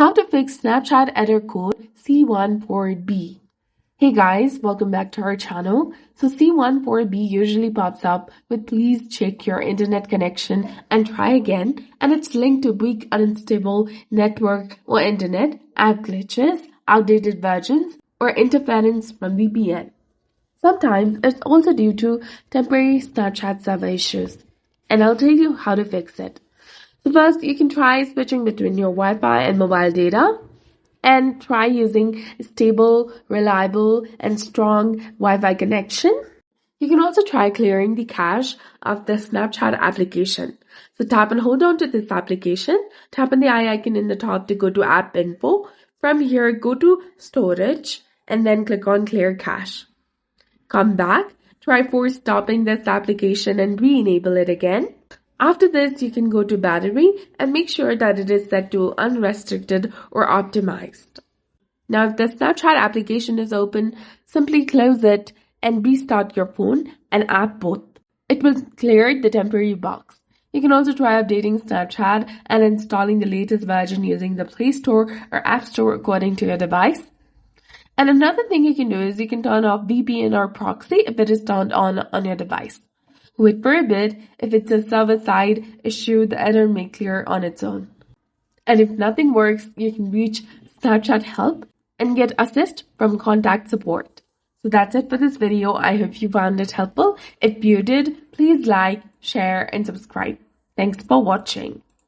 How to fix Snapchat error code C14B. Hey guys, welcome back to our channel. So C14B usually pops up with please check your internet connection and try again, and it's linked to weak unstable network or internet, app glitches, outdated versions, or interference from VPN. Sometimes it's also due to temporary Snapchat server issues, and I'll tell you how to fix it. So first, you can try switching between your Wi-Fi and mobile data and try using a stable, reliable, and strong Wi-Fi connection. You can also try clearing the cache of the Snapchat application. So tap and hold on to this application, tap on the eye icon in the top to go to app info. From here, go to storage and then click on clear cache. Come back, try force stopping this application and re-enable it again. After this, you can go to battery and make sure that it is set to unrestricted or optimized. Now, if the Snapchat application is open, simply close it and restart your phone and app both. It will clear the temporary box. You can also try updating Snapchat and installing the latest version using the Play Store or App Store according to your device. And another thing you can do is you can turn off VPN or proxy if it is turned on your device. Wait for a bit. If it's a server-side issue, the error may clear on its own. And if nothing works, you can reach Snapchat help and get assist from contact support. So that's it for this video. I hope you found it helpful. If you did, please like, share, and subscribe. Thanks for watching.